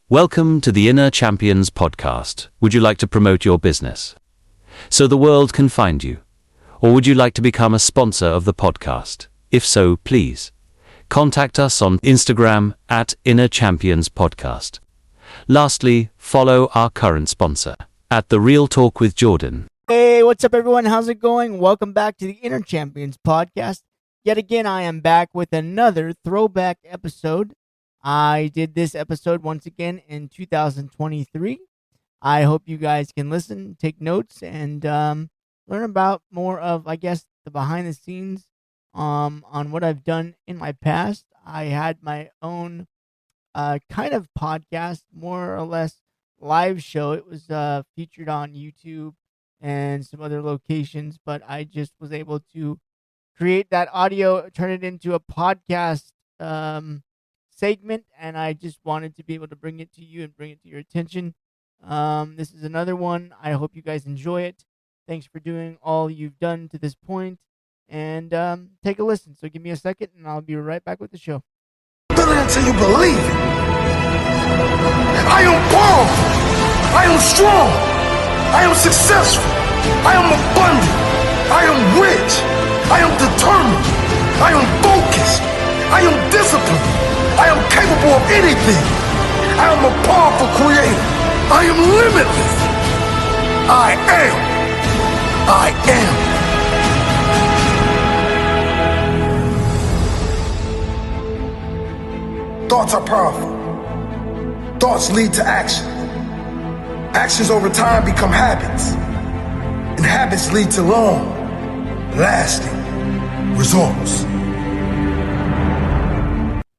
Welcome to the Inner Champions podcast. Would you like to promote your business so the world can find you? Or would you like to become a sponsor of the podcast? If so, please contact us on Instagram at Inner Champions Podcast. Lastly, follow our current sponsor at The Real Talk with Jordyn. Hey, what's up, everyone? How's it going? Welcome back to the Inner Champions podcast. Yet again, I am back with another throwback episode. I did this episode once again in 2023. I hope you guys can listen, take notes, and learn about more of, I guess, the behind the scenes on what I've done in my past. I had my own kind of podcast, more or less live show. It was featured on YouTube and some other locations, but I just was able to create that audio, turn it into a podcast segment, and I just wanted to be able to bring it to you and bring it to your attention. This is another one. I hope you guys enjoy it. Thanks for doing all you've done to this point, and take a listen. So give me a second, and I'll be right back with the show. Feel it until you believe it. I am powerful. I am strong. I am successful. I am abundant. I am rich. I am determined. I am focused. I am disciplined. I am capable of anything. I am a powerful creator. I am limitless. I am. Thoughts are powerful. Thoughts lead to action. Actions over time become habits. And habits lead to long, lasting results.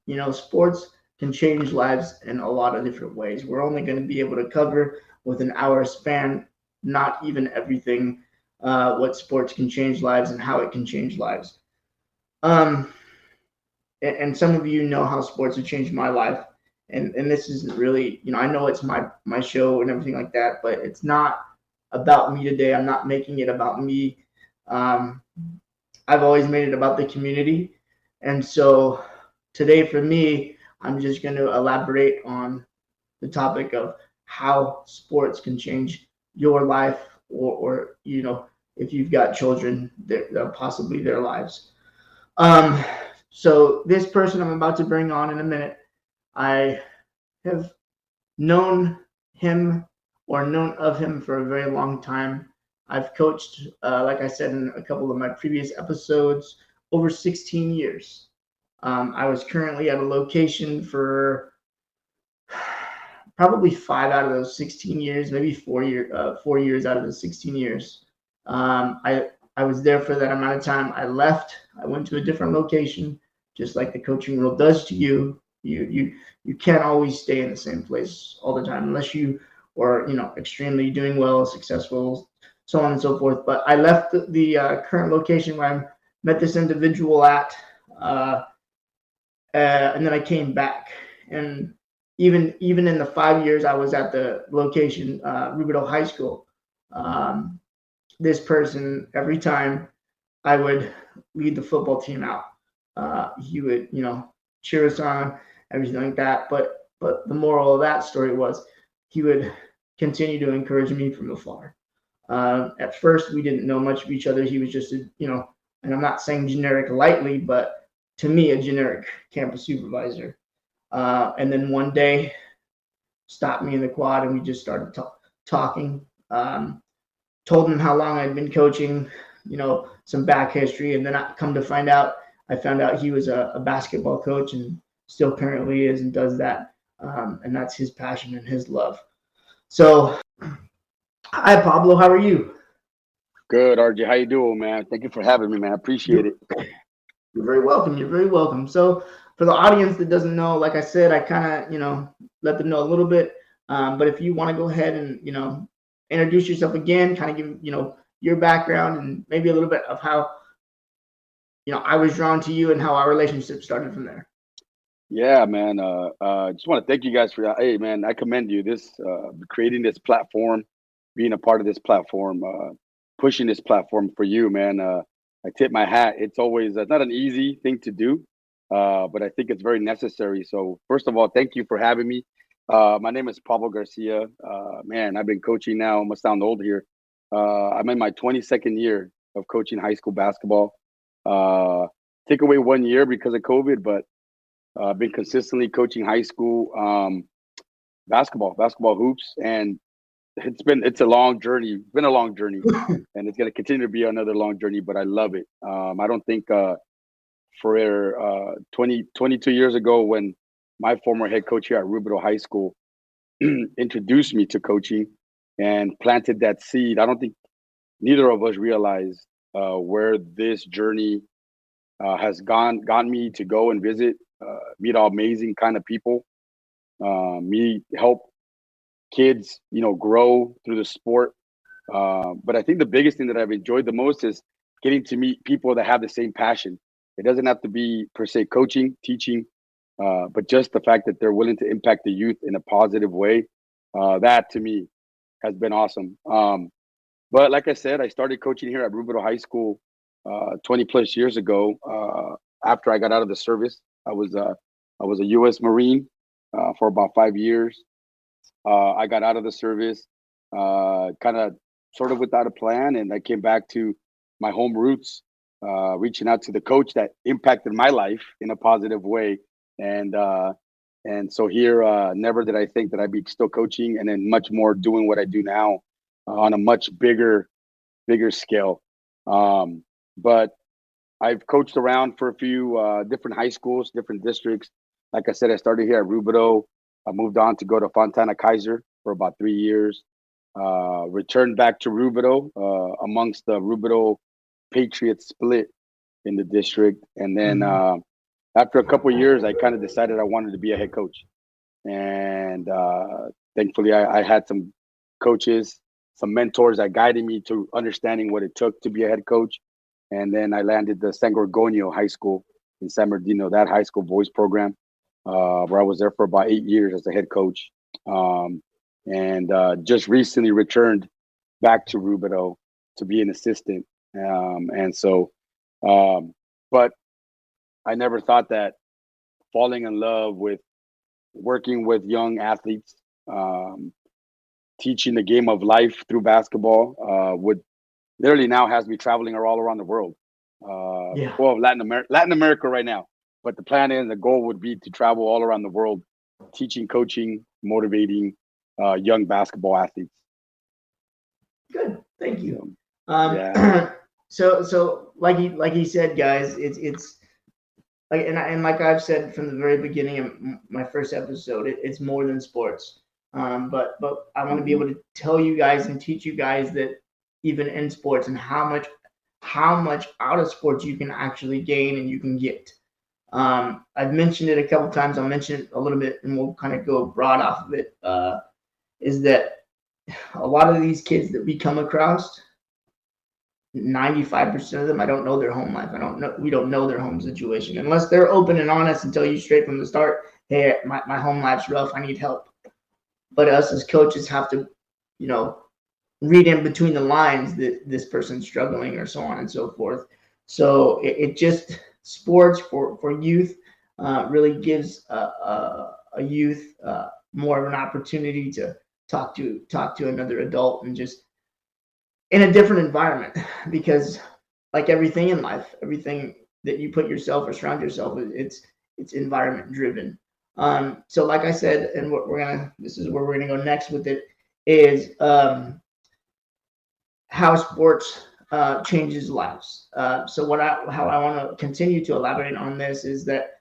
You know, sports can change lives in a lot of different ways. We're only going to be able to cover with an hour span, not even everything, what sports can change lives and how it can change lives. And some of you know how sports have changed my life. And this isn't really, you know, I know it's my show and everything like that, but it's not about me today. I'm not making it about me. I've always made it about the community. And so today for me, I'm just going to elaborate on the topic of how sports can change your life or you know, if you've got children, possibly their lives. So this person I'm about to bring on in a minute, I have known him or known of him for a very long time. I've coached, like I said in a couple of my previous episodes, over 16 years. I was currently at a location for probably 5 out of those 16 years, maybe 4 years out of the 16 years. I was there for that amount of time. I left. I went to a different location, just like the coaching world does to you. You can't always stay in the same place all the time unless you are, you know, extremely doing well, successful, so on and so forth. But I left the current location where I met this individual at. And then I came back, and even in the 5 years I was at the location, Riverdale High School, this person, every time I would lead the football team out, he would, you know, cheer us on, everything like that. But the moral of that story was he would continue to encourage me from afar. At first, we didn't know much of each other. He was just a, you know, and I'm not saying generic lightly, but to me, a generic campus supervisor. And then one day, stopped me in the quad, and we just started talking. Told him how long I'd been coaching, you know, some back history. And then I found out he was a basketball coach and still currently is and does that. And that's his passion and his love. So, hi, Pablo. How are you? Good, RJ. How you doing, man? Thank you for having me, man. I appreciate it. You're very welcome. You're very welcome. So for the audience that doesn't know, like I said, I kind of, you know, let them know a little bit. But if you want to go ahead and, you know, introduce yourself again, kind of give, you know, your background and maybe a little bit of how, you know, I was drawn to you and how our relationship started from there. Yeah, man. Just want to thank you guys for that. Hey, man, I commend you. Creating this platform, being a part of this platform, pushing this platform for you, man. I tip my hat. It's always not an easy thing to do, but I think it's very necessary. So first of all, thank you for having me. My name is Pablo Garcia. Man, I've been coaching now. I'm gonna sound old here. I'm in my 22nd year of coaching high school basketball. Take away 1 year because of COVID, but I've been consistently coaching high school basketball hoops, and it's a long journey. It's been a long journey, and it's gonna continue to be another long journey. But I love it. I don't think for 22 years ago when my former head coach here at Rubidoux High School introduced me to coaching and planted that seed. I don't think neither of us realized where this journey has gone me to go and visit, meet all amazing kind of people, me help kids, grow through the sport. But I think the biggest thing that I've enjoyed the most is getting to meet people that have the same passion. It doesn't have to be per se coaching, teaching, but just the fact that they're willing to impact the youth in a positive way. That to me has been awesome. But like I said, I started coaching here at Rubidoux High School 20 plus years ago. After I got out of the service, I was a U.S. Marine for about 5 years. I got out of the service, kind of sort of without a plan, and I came back to my home roots, reaching out to the coach that impacted my life in a positive way, and so here, never did I think that I'd be still coaching, and then much more doing what I do now on a much bigger scale. But I've coached around for a few different high schools, different districts. Like I said, I started here at Rubidoux. I moved on to go to Fontana Kaiser for about 3 years. Returned back to Rubidoux amongst the Rubidoux Patriots split in the district. And then after a couple of years, I kind of decided I wanted to be a head coach. And thankfully, I had some coaches, some mentors that guided me to understanding what it took to be a head coach. And then I landed the San Gorgonio High School in San Bernardino, that high school boys program, where I was there for about 8 years as a head coach. And just recently returned back to Rubidoux to be an assistant. But I never thought that falling in love with working with young athletes, teaching the game of life through basketball would literally now has me traveling all around the world. Well, Latin America right now. But the plan and the goal would be to travel all around the world, teaching, coaching, motivating young basketball athletes. Good, thank you. Yeah. So like he said, guys, it's like and like I've said from the very beginning of my first episode, it's more than sports. But I want to be able to tell you guys and teach you guys that even in sports and how much out of sports you can actually gain and you can get. I've mentioned it a couple times. I'll mention it a little bit, and we'll kind of go broad off of it. Is that a lot of these kids that we come across, 95% of them, I don't know their home life. We don't know their home situation unless they're open and honest and tell you straight from the start, hey, my home life's rough. I need help. But us as coaches have to, read in between the lines that this person's struggling or so on and so forth. So it just sports for youth really gives a youth more of an opportunity to talk to another adult and just in a different environment, because like everything in life, everything that you put yourself or surround yourself with, it's environment driven. So like I said, and this is where we're gonna go next with it, is how sports changes lives. So how I want to continue to elaborate on this is that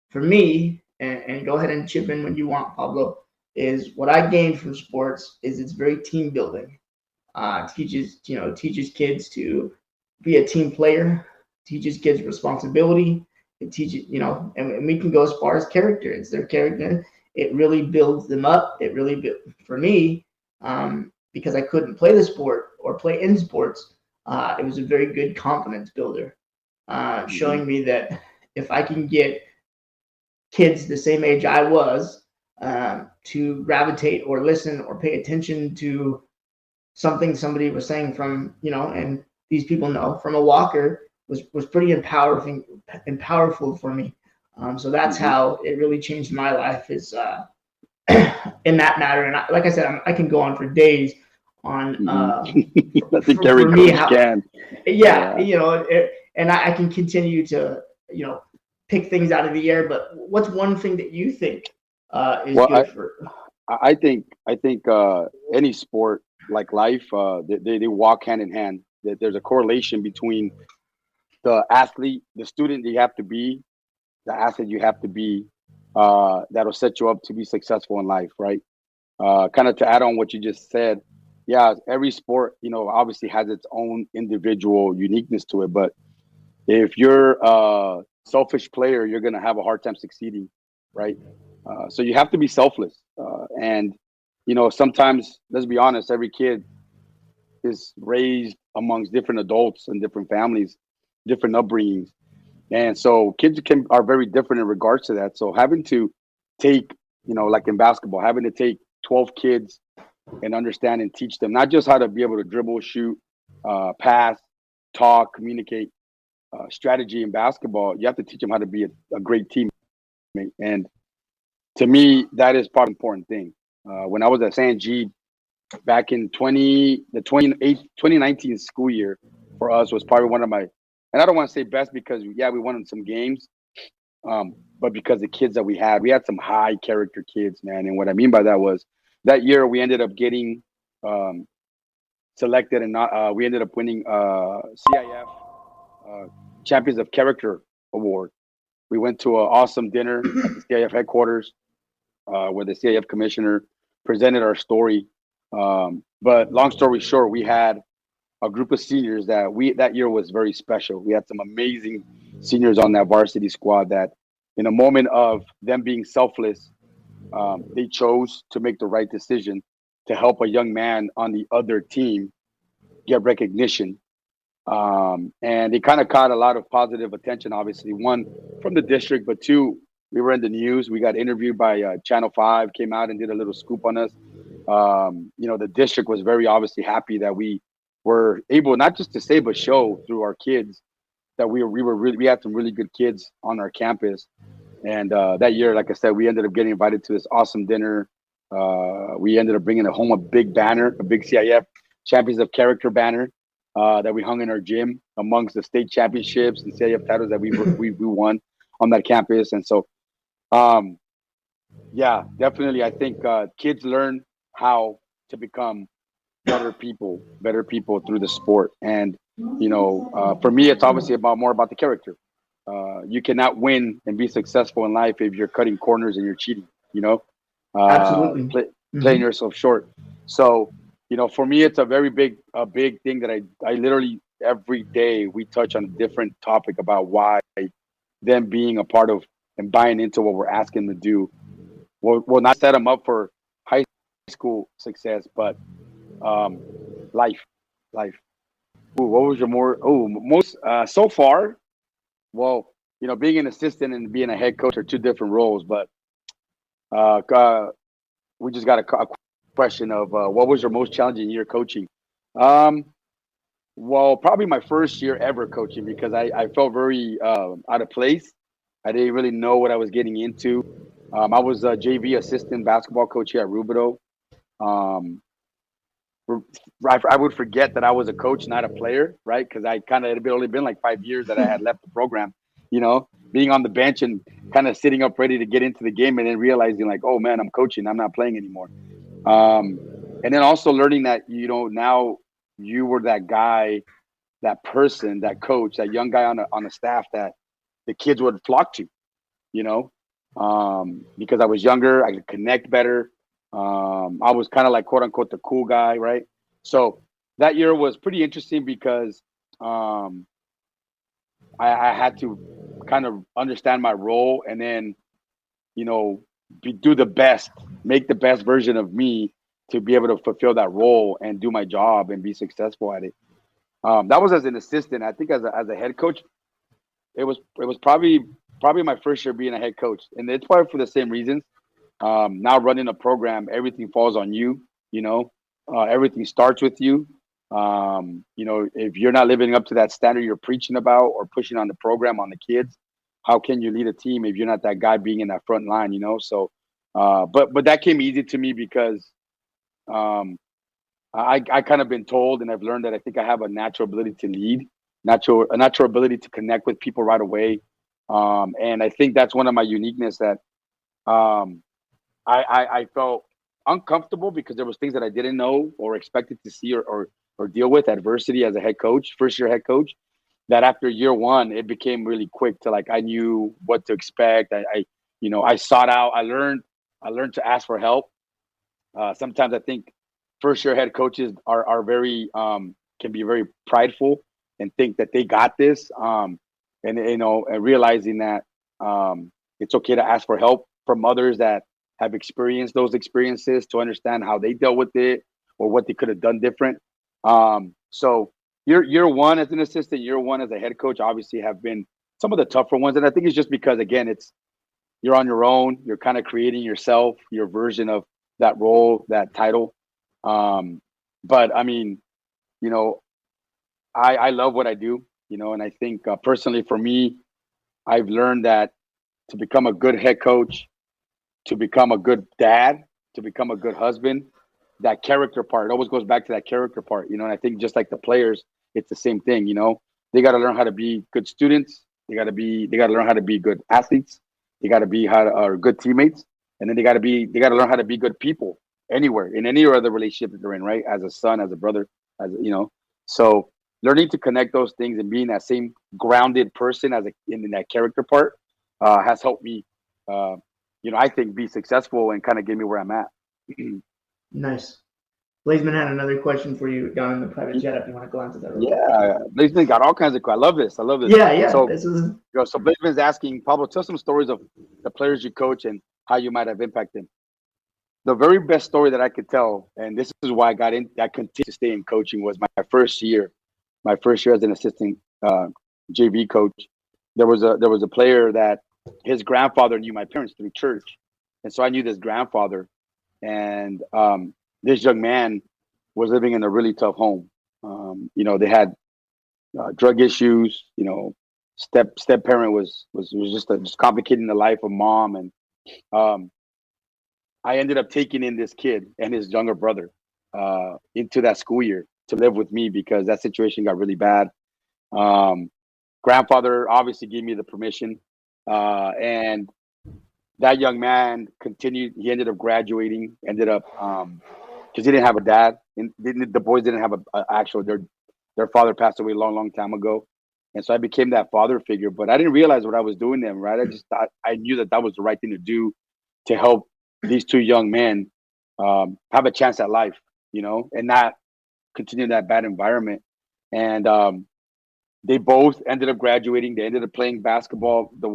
for me, and go ahead and chip in when you want, Pablo, is what I gained from sports is it's very team building. Teaches kids to be a team player, teaches kids responsibility. It teaches, and we can go as far as character. It's their character. It really builds them up. It really, for me, because I couldn't play the sport or play in sports, it was a very good confidence builder, showing me that if I can get kids the same age I was to gravitate or listen or pay attention to something somebody was saying from, and these people know from a walker was pretty empowering and powerful for me. So that's how it really changed my life, is in that matter. And like I said, I can go on for days on I think every for me coach how, can. yeah, Yeah. and I can continue to pick things out of the air. But what's one thing that you think is Well, good for? I think any sport like life, they walk hand in hand. There's a correlation between the athlete, the student you have to be, the athlete you have to be, that'll set you up to be successful in life, right? Kind of to add on what you just said, yeah, every sport, obviously has its own individual uniqueness to it. But if you're a selfish player, you're going to have a hard time succeeding, right? So you have to be selfless. And, sometimes, let's be honest, every kid is raised amongst different adults and different families, different upbringings. And so kids are very different in regards to that. So having to take, like in basketball, having to take 12 kids and understand and teach them not just how to be able to dribble, shoot, pass, talk, communicate, strategy in basketball. You have to teach them how to be a great teammate. And to me, that is part of the important thing. When I was at San G back in 2019 school year for us was probably one of my, and I don't want to say best because, yeah, we won in some games, but because the kids that we had some high character kids, man. And what I mean by that was that year we ended up getting um, selected and not, we ended up winning CIF uh, Champions of Character Award. We went to an awesome dinner at the CIF headquarters where the CIF commissioner presented our story. But long story short, we had a group of seniors that year was very special. We had some amazing seniors on that varsity squad that, in a moment of them being selfless, they chose to make the right decision to help a young man on the other team get recognition. And it kind of caught a lot of positive attention, obviously, one from the district, but two, we were in the news. We got interviewed by Channel 5, came out and did a little scoop on us. The district was very obviously happy that we were able not just to say, but show through our kids that we had some really good kids on our campus. And that year, like I said, we ended up getting invited to this awesome dinner. We ended up bringing home a big banner, a big CIF Champions of Character banner that we hung in our gym amongst the state championships and CIF titles that we won on that campus. And so, um, yeah, definitely, I think kids learn how to become better people through the sport. And for me, it's obviously more about the character. You cannot win and be successful in life if you're cutting corners and you're cheating. Absolutely. Playing yourself short. So, for me, it's a big thing that I literally every day we touch on a different topic about why them being a part of and buying into what we're asking them to do will not set them up for high school success, but um, life, life. Ooh, what was your most so far? Well, being an assistant and being a head coach are two different roles, but uh, we just got a question of what was your most challenging year coaching? Um, well, probably my first year ever coaching because I felt very out of place. I didn't really know what I was getting into. I was a JV assistant basketball coach here at Rubido. Um, I would forget that I was a coach, not a player, right? Because I kind of it had only been like 5 years that I had left the program. Being on the bench and kind of sitting up ready to get into the game, and then realizing like, oh man, I'm coaching, I'm not playing anymore. Um, and then also learning that now you were that guy, that person, that coach, that young guy on the staff that the kids would flock to. You know, because I was younger, I could connect better. I was kind of like quote unquote the cool guy, right? So that year was pretty interesting because um, I had to kind of understand my role and then, you know, do the best, make the best version of me to be able to fulfill that role and do my job and be successful at it. That was as an assistant. I think as a head coach, it was probably my first year being a head coach, and it's probably for the same reasons. Now running a program, everything falls on you. Everything starts with you. If you're not living up to that standard you're preaching about or pushing on the program on the kids, how can you lead a team if you're not that guy being in that front line? So But that came easy to me because I kind of been told, and I've learned that I think I have a natural ability to lead, a natural ability to connect with people right away. And I think that's one of my uniqueness that um, I felt uncomfortable because there was things that I didn't know or expected to see or deal with adversity as a head coach, first year head coach. That after year one, it became really quick to like I knew what to expect. I sought out. I learned to ask for help. Sometimes I think first year head coaches are very can be very prideful and think that they got this. And realizing that it's okay to ask for help from others that have experienced those experiences to understand how they dealt with it or what they could have done different. So year one as an assistant, year one as a head coach, obviously have been some of the tougher ones, and I think it's just because again, you're on your own. You're kind of creating yourself, your version of that role, that title. But I mean, you know, I love what I do, and I think personally for me, I've learned that to become a good head coach, to become a good dad, to become a good husband, that character part, it always goes back to that character part, and I think just like the players, it's the same thing, they got to learn how to be good students. They got to learn how to be good athletes. They got to be are good teammates. And then they got to learn how to be good people anywhere, in any other relationship that they're in, right? As a son, as a brother, so learning to connect those things and being that same grounded person in that character part has helped me, I think be successful and kind of get me where I'm at. Nice. Blazeman had another question for you down in the private chat if you want to go into that. Yeah, Blazeman got all kinds of questions. I love this. Yeah. So, this is so Blazeman's asking, Pablo, tell some stories of the players you coach and how you might have impacted them. The very best story that I could tell, and this is why I continued to stay in coaching, was my first year. My first year as an assistant JV coach. There was a player that his grandfather knew my parents through church, and so I knew this grandfather, and this young man was living in a really tough home. They had drug issues. Step parent was just complicating the life of mom, and I ended up taking in this kid and his younger brother into that school year to live with me because that situation got really bad. Grandfather obviously gave me the permission, and that young man continued. He ended up graduating. Ended up because he didn't have a dad, and the boys didn't have their father passed away a long time ago, and so I became that father figure. But I didn't realize what I was doing then, right? I just thought I knew that was the right thing to do to help these two young men have a chance at life, and not continue in that bad environment. And they both ended up graduating. They ended up playing basketball. The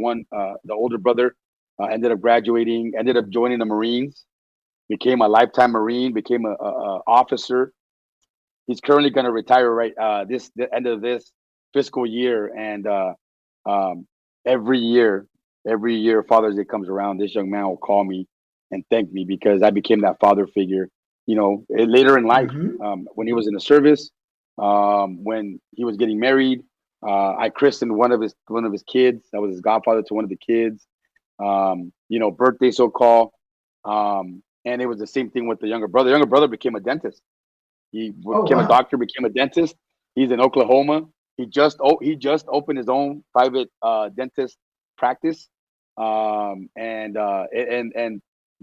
older brother ended up graduating, ended up joining the Marines, became a lifetime Marine, became a officer. He's currently going to retire the end of this fiscal year. And every year Father's Day comes around, this young man will call me and thank me because I became that father figure, later in life. When he was in the service, when he was getting married, I christened one of his kids. I was his godfather to one of the kids. Birthday so-called. And it was the same thing with the younger brother. The younger brother became a dentist. He became a doctor, became a dentist. He's in Oklahoma. He just opened his own private dentist practice. And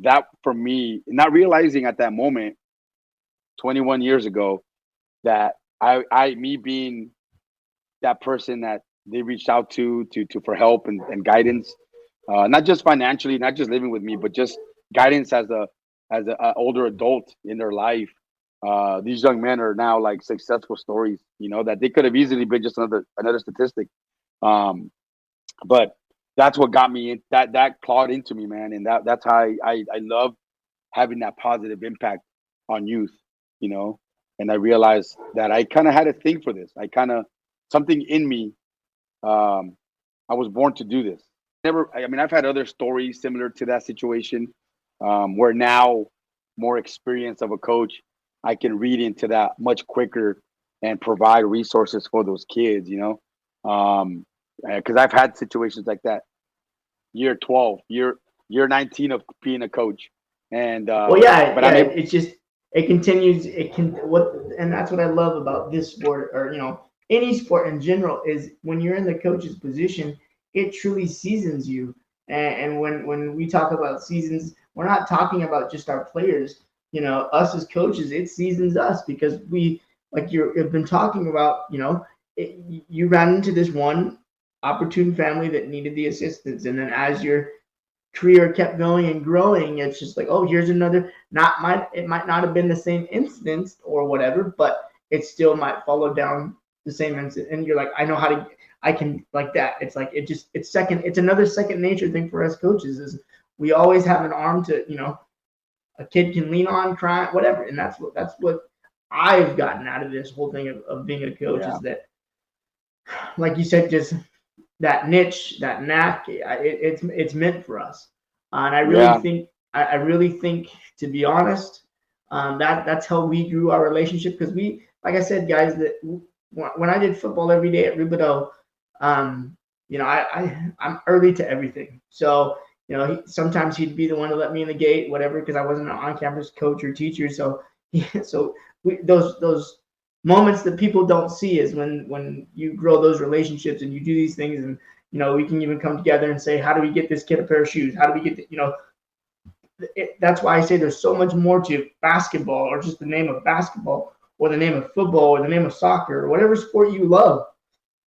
that for me, not realizing at that moment, 21 years ago, that me being that person that they reached out to for help and guidance, not just financially, not just living with me, but just guidance as a older adult in their life. These young men are now like successful stories, that they could have easily been just another statistic. But that's what got me in, that clawed into me, man. And that's how I love having that positive impact on youth, and I realized that I kind of had a thing for this. Something in me, I was born to do this. I've had other stories similar to that situation, where now more experience of a coach, I can read into that much quicker and provide resources for those kids, because I've had situations like that. Year 12, year 19 of being a coach. And Well, yeah, but yeah. I'm able. It's just it continues. It can what, and that's what I love about this sport, or any sport in general, is when you're in the coach's position, it truly seasons you. And when we talk about seasons, we're not talking about just our players. Us as coaches, it seasons us because we, like you've been talking about. You ran into this one opportune family that needed the assistance, and then as your career kept going and growing, it's just like, oh, here's another. It might not have been the same instance or whatever, but it still might follow down the same incident. And you're like, I know how to, I can like that. It's like it's another second nature thing for us coaches is we always have an arm to, a kid can lean on, cry, whatever. And that's what I've gotten out of this whole thing of being a coach Yeah. is that, like you said, just that niche, that knack, it's meant for us. And I really Yeah. think, I really think, to be honest, that's how we grew our relationship. Because we, like I said, guys, that when I did football every day at Rubidoux, I'm early to everything. So sometimes he'd be the one to let me in the gate, whatever, because I wasn't an on-campus coach or teacher. So those moments that people don't see is when you grow those relationships and you do these things, and we can even come together and say, how do we get this kid a pair of shoes, how do we get that's why I say there's so much more to basketball, or just the name of basketball, or the name of football, or the name of soccer, or whatever sport you love.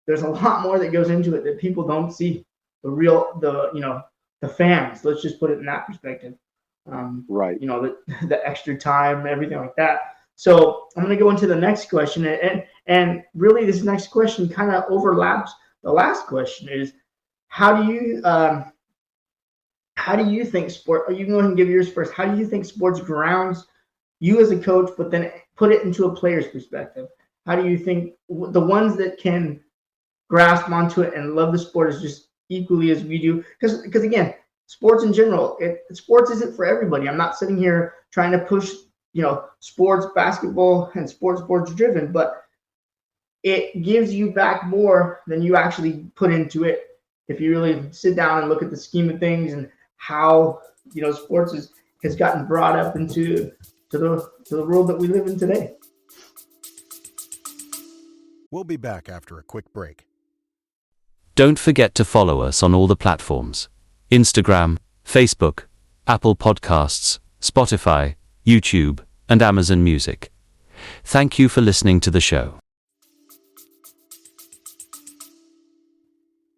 There's a lot more that goes into it that people don't see. The fans, let's just put it in that perspective. Right. The extra time, everything like that. So I'm going to go into the next question, and really this next question kind of overlaps the last question. Is how do you think sport? You can go ahead and give yours first. How do you think sports grounds you as a coach, but then put it into a player's perspective? How do you think the ones that can grasp onto it and love the sport as just equally as we do? Because again, sports in general, sports isn't for everybody. I'm not sitting here trying to push sports, basketball, and sports driven, but it gives you back more than you actually put into it if you really sit down and look at the scheme of things and how sports has gotten brought up into the world that we live in today. We'll be back after a quick break. Don't forget to follow us on all the platforms: Instagram, Facebook, Apple Podcasts, Spotify, YouTube, and Amazon Music. Thank you for listening to the show.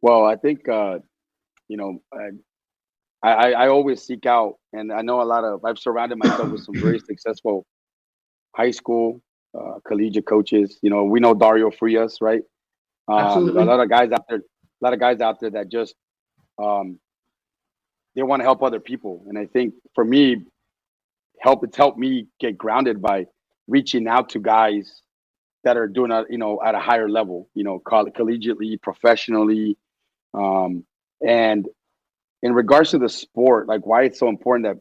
Well, I think I always seek out, and I know I've surrounded myself with some very successful high school, collegiate coaches. We know Dario Frias, right? Absolutely. A lot of guys out there that just they want to help other people. And I think for me, it's helped me get grounded by reaching out to guys that are doing at a higher level, collegiately, professionally. And in regards to the sport, like why it's so important that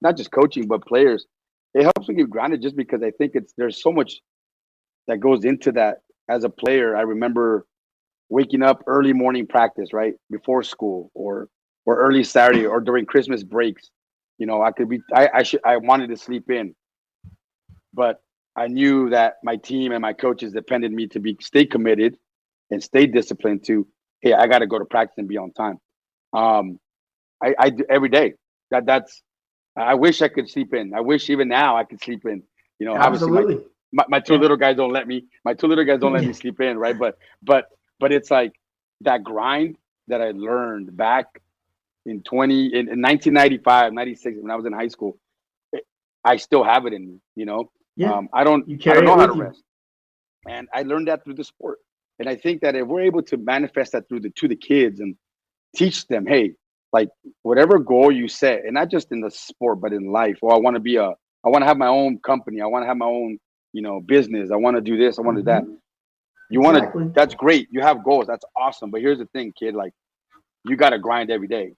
not just coaching, but players, it helps me get grounded just because I think there's so much that goes into that. As a player, I remember waking up early morning practice, right before school, or early Saturday, or during Christmas breaks. I wanted to sleep in, but I knew that my team and my coaches depended me to stay committed and stay disciplined to, hey, I got to go to practice and be on time. I do every day. I wish I could sleep in. I wish even now I could sleep in. Obviously Absolutely. my two little guys don't let me. My two little guys don't let me sleep in, right? But it's like that grind that I learned back in 1995, 96 when I was in high school. I still have it in me. Yeah. I don't You carry know it how with to you. rest, and I learned that through the sport. And I think that if we're able to manifest that to the kids and teach them, hey, like whatever goal you set, and not just in the sport, but in life. Or I want to have my own company. I want to have my own, business. I want to do this. I want to do that. Exactly. That's great. You have goals. That's awesome. But here's the thing, kid, like you got to grind every day,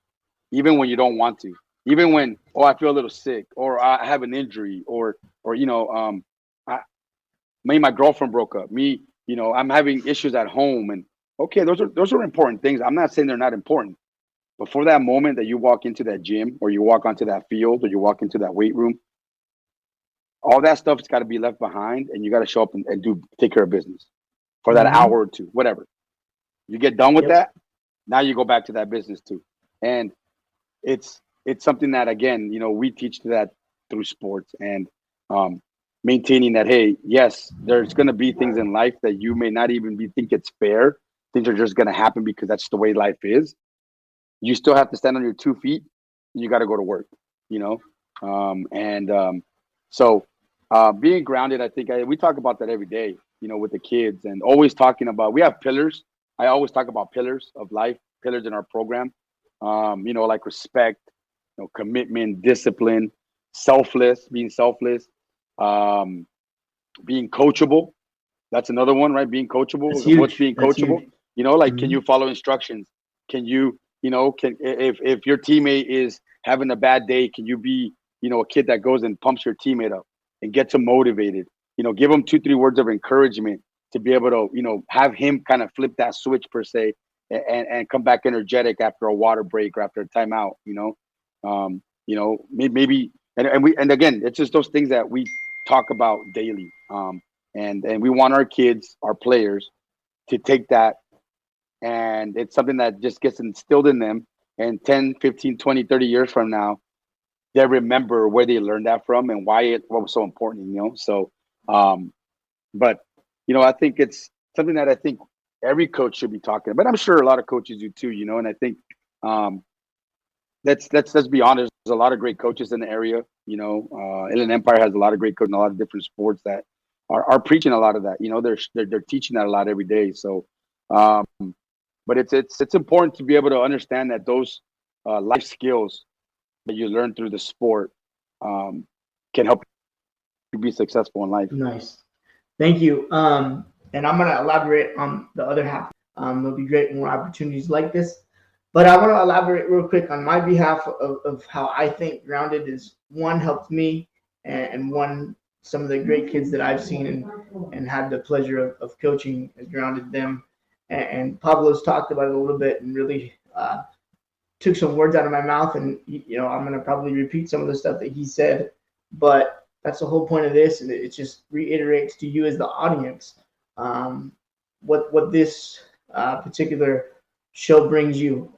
even when you don't want to, even when, I feel a little sick, or I have an injury, or my girlfriend broke up. I'm having issues at home, and okay, those are important things. I'm not saying they're not important, before that moment that you walk into that gym or you walk onto that field or you walk into that weight room, all that stuff's got to be left behind, and you got to show up and take care of business for that Mm-hmm. hour or two, whatever. You get done with Yep. that, now you go back to that business too. And it's something that, again, we teach that through sports, and maintaining that, hey, yes, there's going to be things in life that you may not even think it's fair. Things are just going to happen because that's the way life is. You still have to stand on your 2 feet. You got to go to work, so being grounded, I think we talk about that every day, with the kids, and always talking about, we have pillars. I always talk about pillars of life, pillars in our program, like respect, commitment, discipline, being selfless, being coachable. That's another one, right? Being coachable. That's huge. What's being That's coachable? huge. Can Mhm. you follow instructions? Can you, if your teammate is having a bad day, can you be, a kid that goes and pumps your teammate up and gets him motivated? Give him 2, 3 words of encouragement to be able to, have him kind of flip that switch per se, and come back energetic after a water break or after a timeout. Maybe, and again, it's just those things that we talk about daily. And we want our kids, our players, to take that, and it's something that just gets instilled in them, and 10, 15, 20, 30 years from now, they remember where they learned that from and what was so important. So but I think it's something that I think every coach should be talking about. I'm sure a lot of coaches do too, and I think let's be honest, there's a lot of great coaches in the area. Inland Empire has a lot of great coaches in a lot of different sports that are preaching a lot of that. They're teaching that a lot every day. So but it's important to be able to understand that those life skills that you learn through the sport can help you be successful in life. Nice. Thank you. And I'm going to elaborate on the other half. There'll be great more opportunities like this. But I want to elaborate real quick on my behalf of how I think grounded is, one, helped me, and one, some of the great kids that I've seen and had the pleasure of coaching has grounded them. And Pablo's talked about it a little bit and really took some words out of my mouth. And, I'm going to probably repeat some of the stuff that he said. But that's the whole point of this, and it just reiterates to you as the audience what this particular show brings you.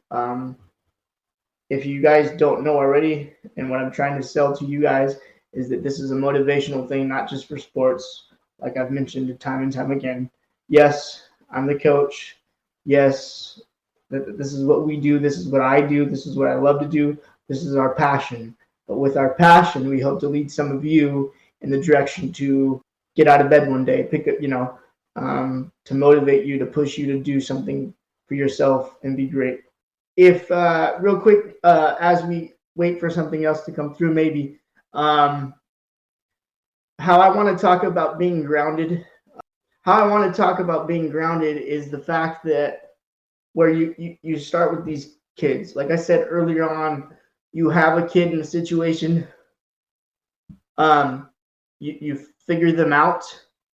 If you guys don't know already, and what I'm trying to sell to you guys is that this is a motivational thing, not just for sports, like I've mentioned time and time again. Yes, I'm the coach. Yes, this is what we do. This is what I do. This is what I love to do. This is our passion. But with our passion, we hope to lead some of you in the direction to get out of bed one day, pick up, to motivate you, to push you to do something for yourself and be great. If real quick, as we wait for something else to come through, maybe how I want to talk about being grounded. How I want to talk about being grounded is the fact that where you start with these kids. Like I said earlier on, you have a kid in a situation, you figure them out,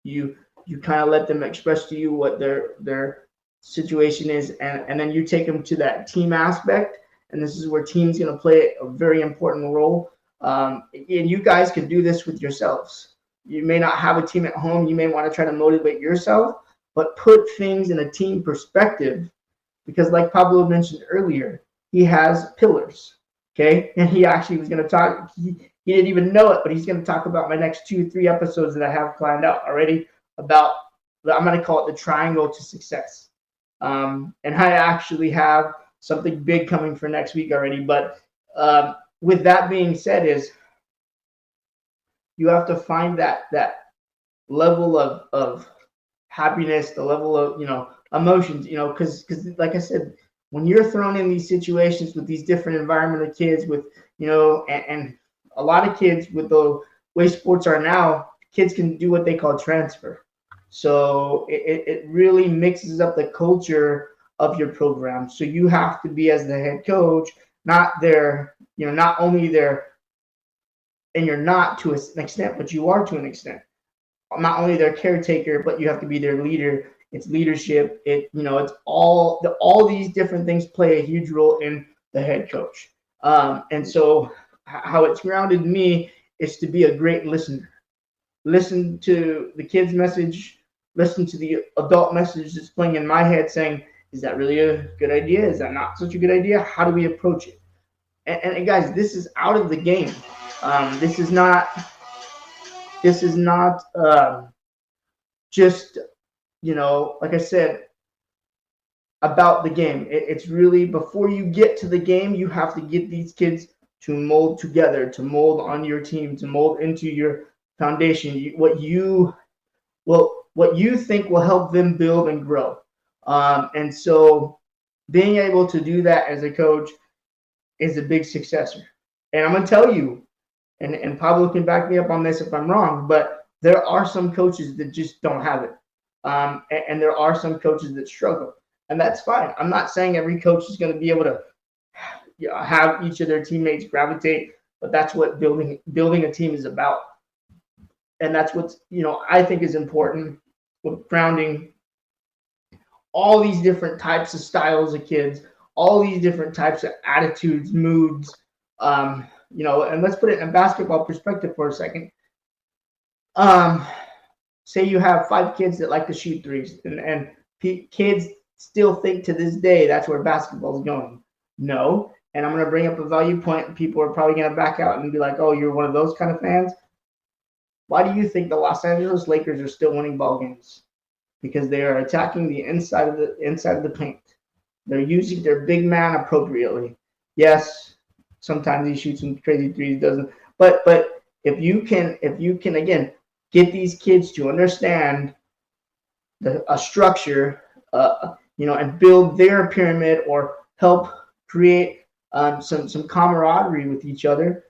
you kind of let them express to you what their situation is, and then you take them to that team aspect, and this is where team's going to play a very important role. And you guys can do this with yourselves. You may not have a team at home, you may want to try to motivate yourself, but put things in a team perspective, because like Pablo mentioned earlier, he has pillars. Okay, and he actually was going to talk. He didn't even know it, but he's going to talk about my next 2-3 episodes that I have planned out already about. I'm going to call it the triangle to success. And I actually have something big coming for next week already. But with that being said, is you have to find that level of happiness, the level of emotions, because like I said, when you're thrown in these situations with these different environment of kids with, and a lot of kids with the way sports are now, kids can do what they call transfer. So it really mixes up the culture of your program. So you have to be, as the head coach, not their, not only their, and you're not to an extent, but you are to an extent. Not only their caretaker, but you have to be their leader. It's leadership. It's all these different things play a huge role in the head coach. And so how it's grounded me is to be a great listener. Listen to the kid's message, listen to the adult message that's playing in my head saying, is that really a good idea? Is that not such a good idea? How do we approach it? And guys, this is out of the game. This is not just, like I said, about the game. It's really, before you get to the game, you have to get these kids to mold together, to mold on your team, to mold into your foundation, what you think will help them build and grow. And so being able to do that as a coach is a big successor. And I'm going to tell you, and Pablo can back me up on this if I'm wrong, but there are some coaches that just don't have it. And there are some coaches that struggle. And that's fine. I'm not saying every coach is going to be able to have each of their teammates gravitate, but that's what building a team is about. And that's what I think is important with grounding all these different types of styles of kids, all these different types of attitudes, moods. And let's put it in a basketball perspective for a second. Say you have 5 kids that like to shoot threes, and kids still think to this day that's where basketball is going. No. And I'm going to bring up a value point, and people are probably going to back out and be like, oh, you're one of those kind of fans. Why do you think the Los Angeles Lakers are still winning ball games? Because they are attacking the inside of the paint. They're using their big man appropriately. Yes, sometimes he shoots some crazy threes, doesn't. But if you can again get these kids to understand a structure, and build their pyramid, or help create some camaraderie with each other,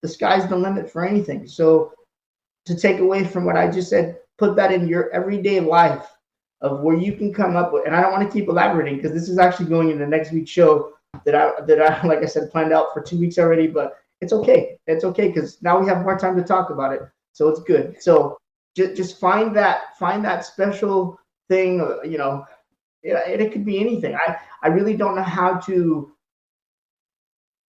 the sky's the limit for anything. So to take away from what I just said, put that in your everyday life of where you can come up with, and I don't want to keep elaborating because this is actually going into next week's show that I like I said, planned out for 2 weeks already, but it's okay. It's okay because now we have more time to talk about it. So it's good. So just find that special thing, it could be anything. I really don't know how to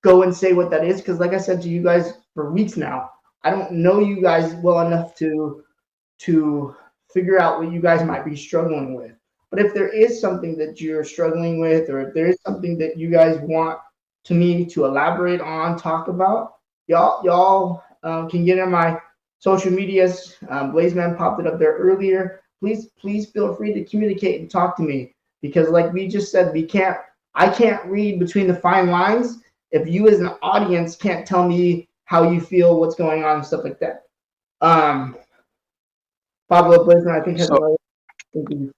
go and say what that is because, like I said to you guys for weeks now, I don't know you guys well enough to figure out what you guys might be struggling with. But if there is something that you're struggling with, or if there is something that you guys want me to elaborate on, talk about, y'all can get in my social medias. Blazeman popped it up there earlier. Please feel free to communicate and talk to me, because like we just said, I can't read between the fine lines if you as an audience can't tell me how you feel, what's going on, and stuff like that. Pablo, Blazeman, I think has thank you.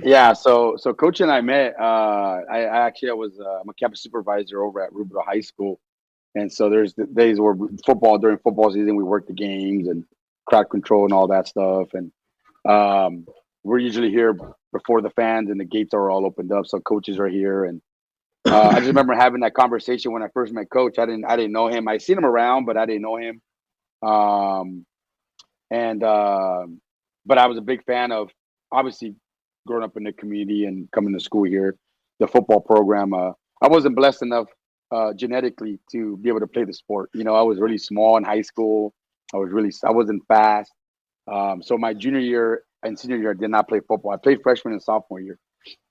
Yeah, so Coach and I met. I'm a campus supervisor over at Rubio High School, and so there's the days where during football season we work the games and crowd control and all that stuff, and we're usually here before the fans and the gates are all opened up, so coaches are here. And I just remember having that conversation when I first met Coach. I didn't know him. I seen him around, but I didn't know him. But I was a big fan of, obviously, growing up in the community and coming to school here, the football program. I wasn't blessed enough genetically to be able to play the sport. I was really small in high school. I wasn't fast. So my junior year and senior year, I did not play football. I played freshman and sophomore year.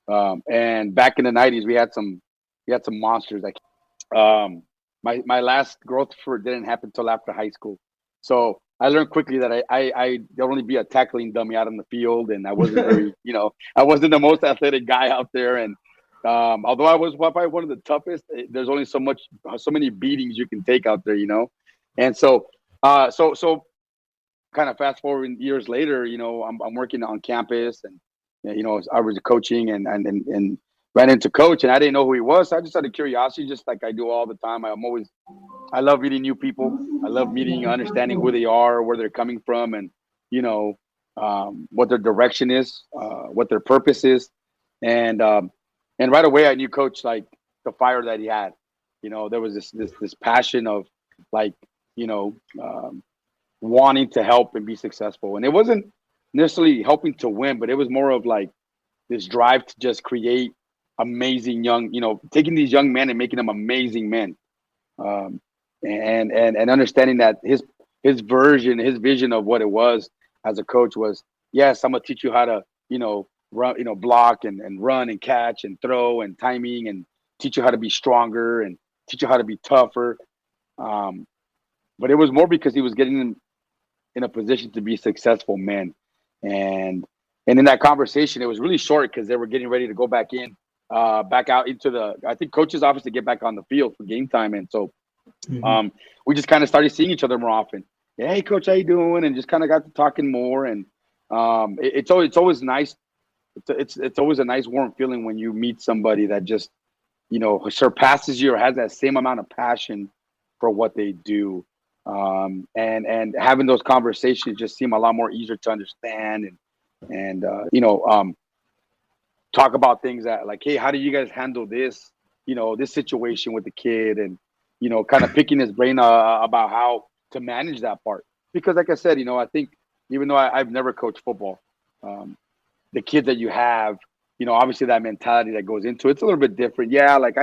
And back in the 90s, we had some monsters. My last growth spurt didn't happen until after high school. So I learned quickly that I don't only be a tackling dummy out on the field, and I wasn't very, I wasn't the most athletic guy out there. And although I was probably one of the toughest, there's only so many beatings you can take out there, And so kind of fast forward years later, I'm working on campus, and I was coaching and ran into Coach, and I didn't know who he was. So I just out of curiosity, just like I do all the time. I love meeting new people. I love meeting, understanding who they are, where they're coming from, and what their direction is, what their purpose is, and right away I knew Coach, like the fire that he had. There was this passion of wanting to help and be successful, and it wasn't necessarily helping to win, but it was more of like this drive to just create amazing young, taking these young men and making them amazing men. Um, and understanding that his vision of what it was as a coach was, yes, I'm gonna teach you how to, run, block and run and catch and throw and timing and teach you how to be stronger and teach you how to be tougher. Um, but it was more because he was getting them in a position to be successful men. And in that conversation, it was really short because they were getting ready to go back out into I think coaches' office to get back on the field for game time. And so we just kind of started seeing each other more often. Hey, coach, how you doing? And just kind of got to talking more. And it's always nice. It's always a nice warm feeling when you meet somebody that just, surpasses you or has that same amount of passion for what they do. And having those conversations just seem a lot more easier to understand and talk about things that like, hey, how do you guys handle this, this situation with the kid, and, kind of picking his brain about how to manage that part. Because like I said, I think even though I've never coached football, the kids that you have, obviously that mentality that goes into it's a little bit different. Yeah. Like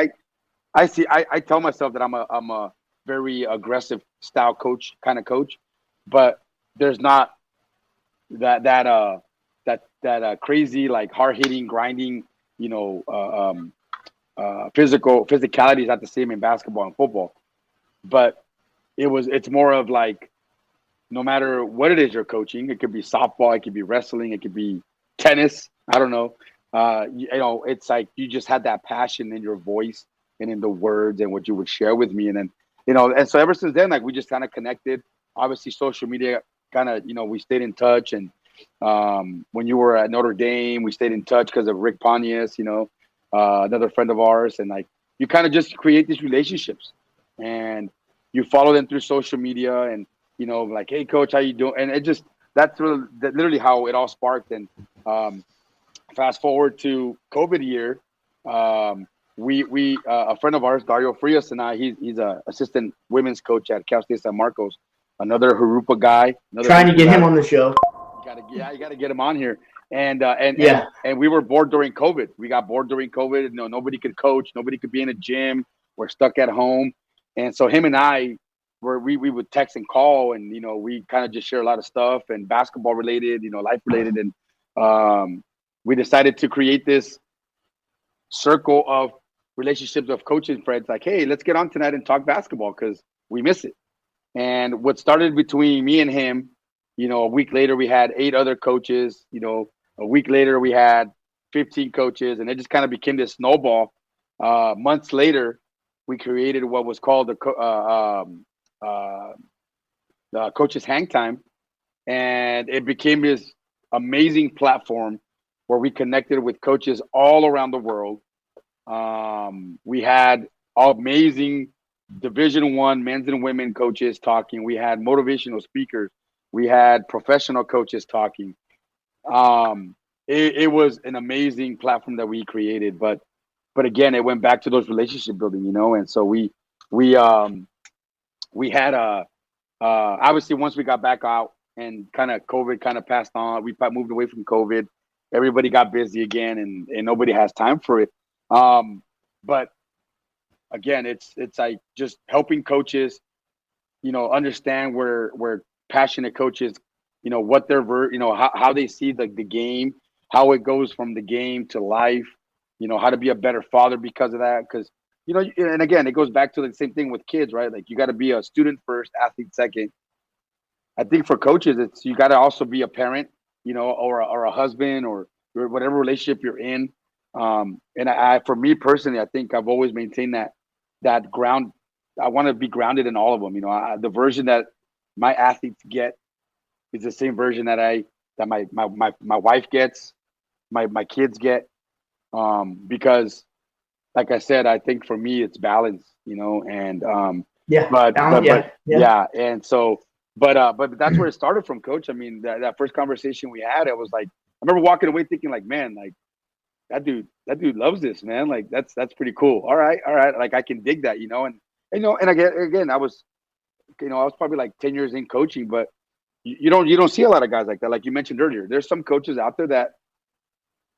I tell myself that I'm a very aggressive style kind of coach, but there's not that crazy, like hard hitting, grinding, physicality is not the same in basketball and football. But it's more of like, no matter what it is you're coaching, it could be softball, it could be wrestling, it could be tennis. I don't know. It's like you just had that passion in your voice and in the words and what you would share with me. And then, and so ever since then, like we just kind of connected. Obviously, social media kind of, we stayed in touch. And when you were at Notre Dame, we stayed in touch because of Rick Pontius, another friend of ours. And like you kind of just create these relationships and you follow them through social media and, like, hey, coach, how you doing? And that's literally how it all sparked. And fast forward to COVID year, we a friend of ours, Dario Frias, and he's a assistant women's coach at Cal State San Marcos, another Harupa guy. Trying to get him on the show. You gotta get him on here. And we were bored during COVID. We got bored during COVID. Nobody could coach. Nobody could be in a gym. We're stuck at home. And so him and I we would text and call, and we kind of just share a lot of stuff and basketball related, life related, and we decided to create this circle of relationships of coaching friends. Like, hey, let's get on tonight and talk basketball because we miss it. And what started between me and him, a week later we had 8 other coaches. A week later we had 15 coaches, and it just kind of became this snowball. Months later, we created what was called the Coaches Hang Time, and it became this amazing platform where we connected with coaches all around the world. We had amazing Division I men's and women coaches talking. We had motivational speakers. We had professional coaches talking. It was an amazing platform that we created, but again, it went back to those relationship building, and so we had obviously once we got back out and kind of COVID kind of passed on, we moved away from COVID. Everybody got busy again, and nobody has time for it. But again, it's like just helping coaches, understand where passionate coaches, what their how they see the game, how it goes from the game to life, how to be a better father because of that. Because and again, it goes back to the same thing with kids, right? Like you got to be a student first, athlete second. I think for coaches, it's you got to also be a parent, or a husband or whatever relationship you're in. And for me personally, I think I've always maintained that ground. I want to be grounded in all of them. The version that my athletes get is the same version that my wife gets, my kids get. Because like I said, I think for me it's balance, and and so but that's where it started from, coach. I mean, that first conversation we had, it was like I remember walking away thinking like, man, like that dude loves this, man. Like that's pretty cool. All right. Like I can dig that, and again, I was probably like 10 years in coaching, but you don't see a lot of guys like that. Like you mentioned earlier, there's some coaches out there that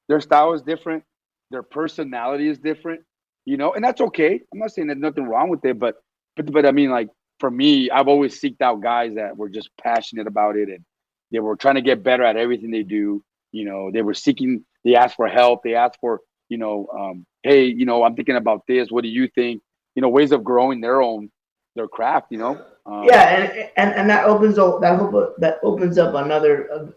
their style is different. their personality is different, and that's okay. I'm not saying there's nothing wrong with it, but I mean, like, for me, I've always seeked out guys that were just passionate about it, and they were trying to get better at everything they do. They were seeking, they asked for help, they asked for, hey, I'm thinking about this. What do you think? Ways of growing their craft. Yeah, and that opens up another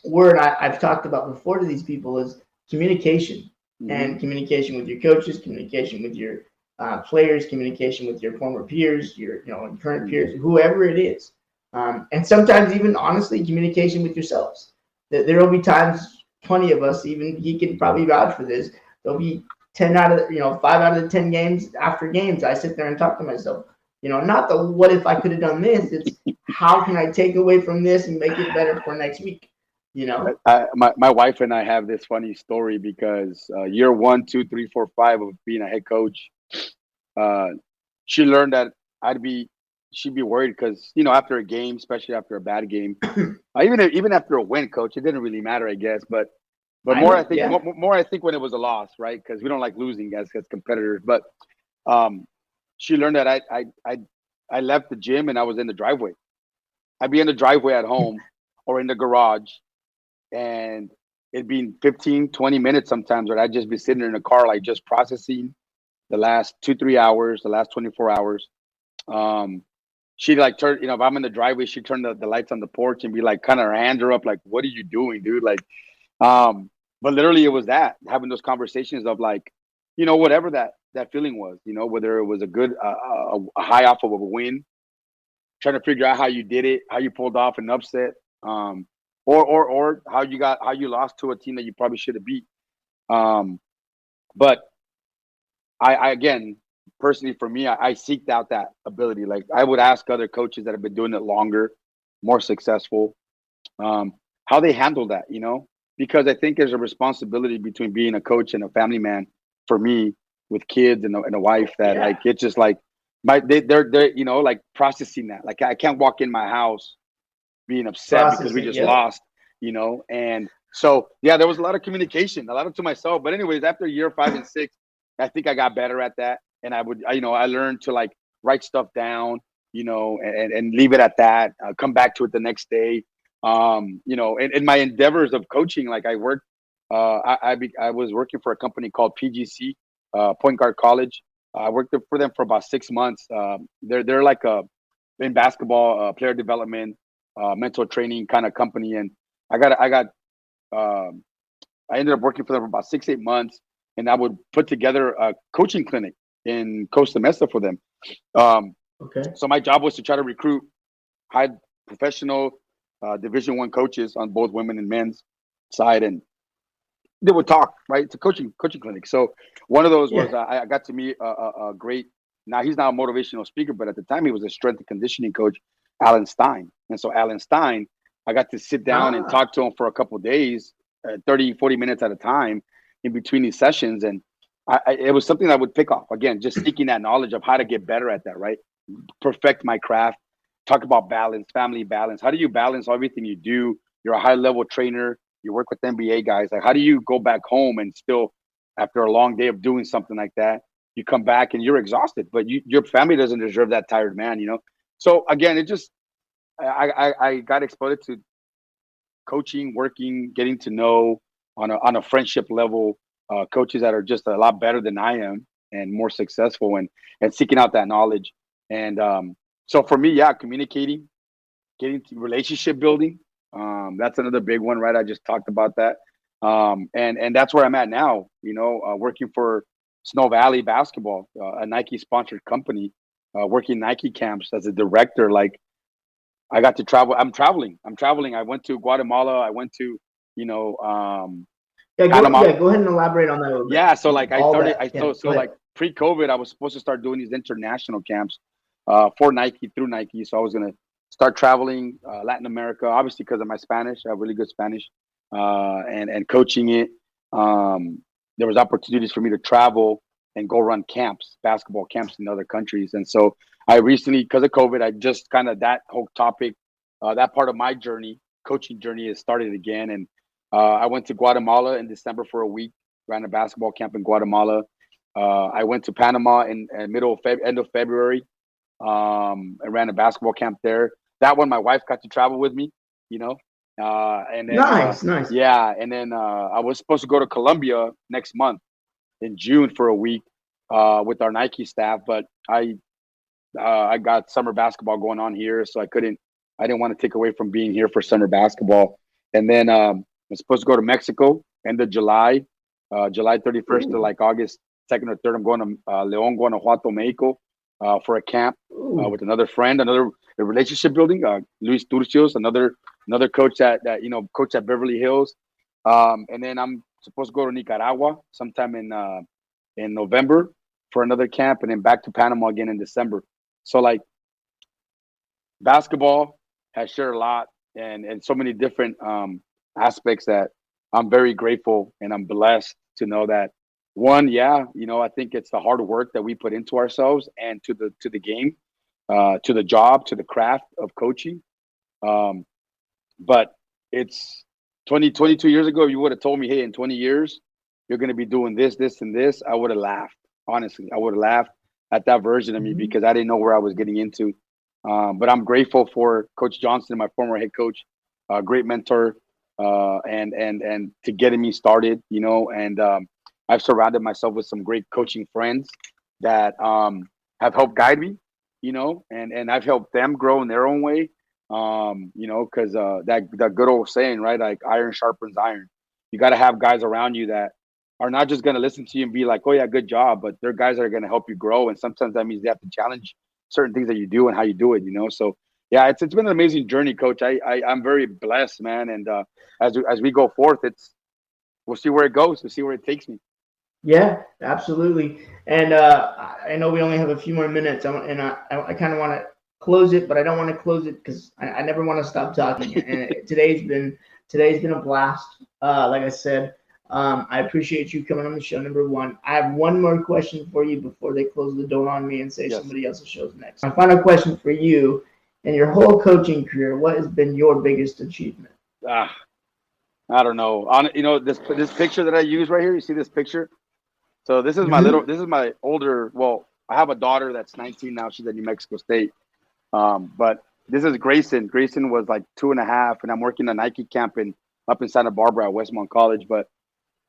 word I've talked about before to these people is communication, and communication with your coaches, communication with your players, communication with your former peers, your current peers, whoever it is, and sometimes even honestly communication with yourselves. There will be times, 20 of us, even he can probably vouch for this. There'll be 10 out of 5 out of the 10 games after games I sit there and talk to myself. Not the what if I could have done this. It's how can I take away from this and make it better for next week. My wife and I have this funny story because year 1, 2, 3, 4, 5 of being a head coach, uh, she learned that she'd be worried because after a game, especially after a bad game, even after a win, coach, it didn't really matter, I guess. But more I think when it was a loss, right? Because we don't like losing as competitors. But she learned that I left the gym and I was in the driveway. I'd be in the driveway at home or in the garage, and it'd be 15, 20 minutes sometimes where I'd just be sitting in the car, like just processing the last 2-3 hours, the last 24 hours. She'd like turn, if I'm in the driveway, she'd turn the lights on the porch and be like, kind of her hands are up, like, what are you doing, dude? Like, but literally it was that, having those conversations of like, whatever that feeling was, whether it was a good, a high off of a win, trying to figure out how you did it, how you pulled off an upset, or how you lost to a team that you probably should have beat. But I again, personally for me, I seeked out that ability. Like I would ask other coaches that have been doing it longer, more successful, how they handle that, because I think there's a responsibility between being a coach and a family man for me with kids and a wife that like, it's just like they're like processing that. Like I can't walk in my house being upset because we just lost, and so there was a lot of communication, a lot of to myself. But anyways, after year 5 and 6, I think I got better at that, and I learned to like write stuff down, and leave it at that. Come back to it the next day, in my endeavors of coaching. Like I worked, I was working for a company called PGC, Point Guard College. I worked for them for about 6 months. They're like in basketball, player development, mental training kind of company, and I ended up working for them for about 6-8 months, and I would put together a coaching clinic in Costa Mesa for them. So my job was to try to recruit high professional Division I coaches on both women and men's side, and they would talk, right? It's a coaching clinic. So one of those was I got to meet a great. Now he's not a motivational speaker, but at the time he was a strength and conditioning coach, Alan Stein. And so Alan Stein, I got to sit down and talk to him for a couple of days, 30, 40 minutes at a time in between these sessions. And it was something I would pick off. Again, just seeking that knowledge of how to get better at that, right? Perfect my craft. Talk about balance, family balance. How do you balance everything you do? You're a high-level trainer. You work with NBA guys. Like, how do you go back home and still, after a long day of doing something like that, you come back and you're exhausted, but your family doesn't deserve that tired man, So again, it just, I got exposed to coaching, working, getting to know on a friendship level, coaches that are just a lot better than I am and more successful, and seeking out that knowledge. And so for me, communicating, getting to relationship building. That's another big one, right? I just talked about that. And that's where I'm at now, working for Snow Valley Basketball, a Nike sponsored company, working Nike camps as a director. Like I got to travel. I'm traveling. I went to Guatemala. I went to, go ahead and elaborate on that a little bit. Yeah. So like like pre-COVID, I was supposed to start doing these international camps for Nike, through Nike. So I was going to start traveling Latin America, obviously because of my Spanish. I have really good Spanish, and coaching it. There was opportunities for me to travel and go run camps, basketball camps in other countries. And so I recently, because of COVID, I just kind of, that whole topic, that part of my journey, coaching journey, has started again. And I went to Guatemala in December for a week. ran a basketball camp in Guatemala. I went to Panama in end of February. I ran a basketball camp there. That one, my wife got to travel with me, you know. And then Nice. yeah, and then I was supposed to go to Colombia next month in June for a week with our Nike staff, but I got summer basketball going on here, so I didn't want to take away from being here for summer basketball. And then I'm supposed to go to Mexico end of July, July 31st to like August 2nd or 3rd. I'm going to León, Guanajuato, Mexico for a camp with another friend, another relationship building. Luis Turcios, another coach that coach at Beverly Hills. And then I'm supposed to go to Nicaragua sometime in November for another camp, and then back to Panama again in December. So like basketball has shared a lot and so many different aspects that I'm very grateful and I'm blessed to know that one, I think it's the hard work that we put into ourselves and to the game, to the job, to the craft of coaching. But it's 22 years ago, if you would have told me, hey, in 20 years, you're going to be doing this, this, and this, I would have laughed. Honestly, I would have laughed at that version of me because I didn't know where I was getting into. But I'm grateful for Coach Johnson, my former head coach, great mentor, and to getting me started, and I've surrounded myself with some great coaching friends that have helped guide me, and I've helped them grow in their own way, because that good old saying, right? Like iron sharpens iron. You got to have guys around you that are not just going to listen to you and be like, oh yeah, good job, but they're guys that are going to help you grow. And sometimes that means they have to challenge certain things that you do and how you do it, So yeah, it's been an amazing journey, Coach. I'm very blessed, man. And as we go forth, we'll see where it goes. We'll see where it takes me. Yeah, absolutely. And I know we only have a few more minutes, and I kind of want to close it, but I don't want to close it because I never want to stop talking. And today's been a blast. Like I said, I appreciate you coming on the show. Number one, I have one more question for you before they close the door on me and say somebody else's show's next. My final question for you: in your whole coaching career, what has been your biggest achievement? I don't know. This picture that I use right here. You see this picture? So this is my older. Well, I have a daughter that's 19 now. She's at New Mexico State. But this is Grayson. Grayson was like 2.5, and I'm working a Nike camp up in Santa Barbara at Westmont College. But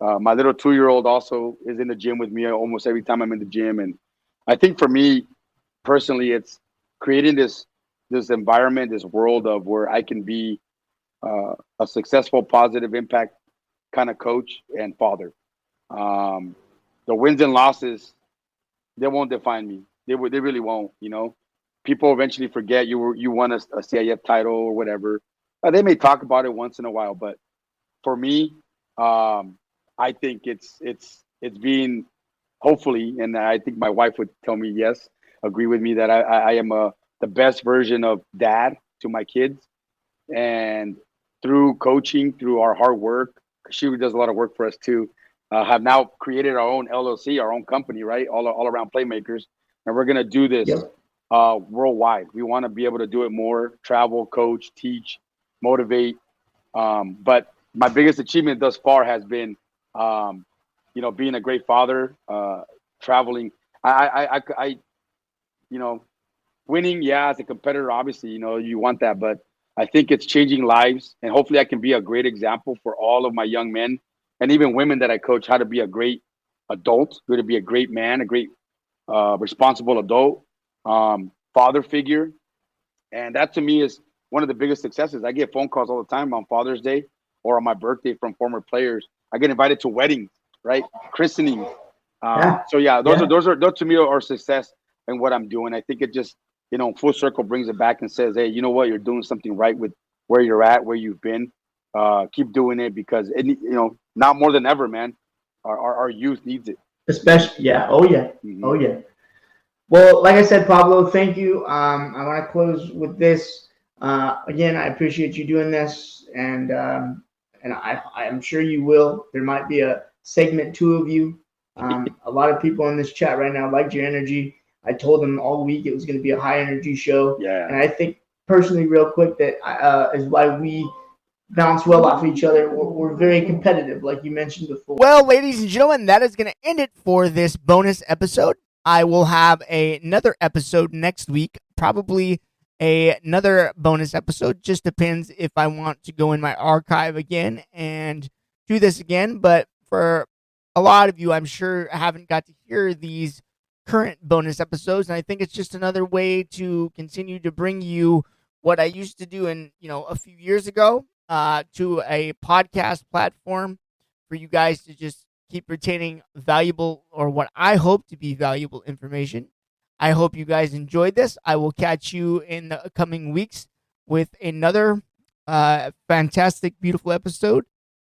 my little 2-year-old also is in the gym with me almost every time I'm in the gym. And I think for me personally, it's creating this environment, this world of where I can be a successful, positive impact kind of coach and father. The wins and losses, they won't define me. They really won't. People eventually forget you won a CIF title or whatever. They may talk about it once in a while, but for me, I think it's being, hopefully, and I think my wife would tell me yes, agree with me that I am the best version of dad to my kids, and through coaching, through our hard work, she does a lot of work for us too. Have now created our own LLC, our own company, right? All around playmakers, and we're gonna do this worldwide. We want to be able to do it more, travel, coach, teach, motivate. But my biggest achievement thus far has been, being a great father, traveling. I winning, as a competitor, obviously, you want that, but I think it's changing lives, and hopefully I can be a great example for all of my young men and even women that I coach, how to be a great adult, how to be a great man, a great responsible adult, father figure. And that to me is one of the biggest successes. I get phone calls all the time on Father's Day or on my birthday from former players. I get invited to weddings, right? Christenings. Those to me are success in what I'm doing. I think it just, full circle brings it back and says, hey, you know what? You're doing something right with where you're at, where you've been. Keep doing it because, now more than ever, man, our youth needs it. Especially, Oh, yeah. Mm-hmm. Oh, yeah. Well, like I said, Pablo, thank you. I want to close with this. Again, I appreciate you doing this, and I'm sure you will. There might be a segment 2 of you. A lot of people in this chat right now liked your energy. I told them all week it was going to be a high energy show. Yeah. And I think personally, real quick, that is why we bounce well off each other. We're very competitive, like you mentioned before. Well, ladies and gentlemen, that is going to end it for this bonus episode. I will have another episode next week, probably another bonus episode. Just depends if I want to go in my archive again and do this again. But for a lot of you, I'm sure haven't got to hear these current bonus episodes, and I think it's just another way to continue to bring you what I used to do in a few years ago to a podcast platform for you guys to just keep retaining valuable, or what I hope to be valuable, information. I hope you guys enjoyed this. I will catch you in the coming weeks with another fantastic, beautiful episode.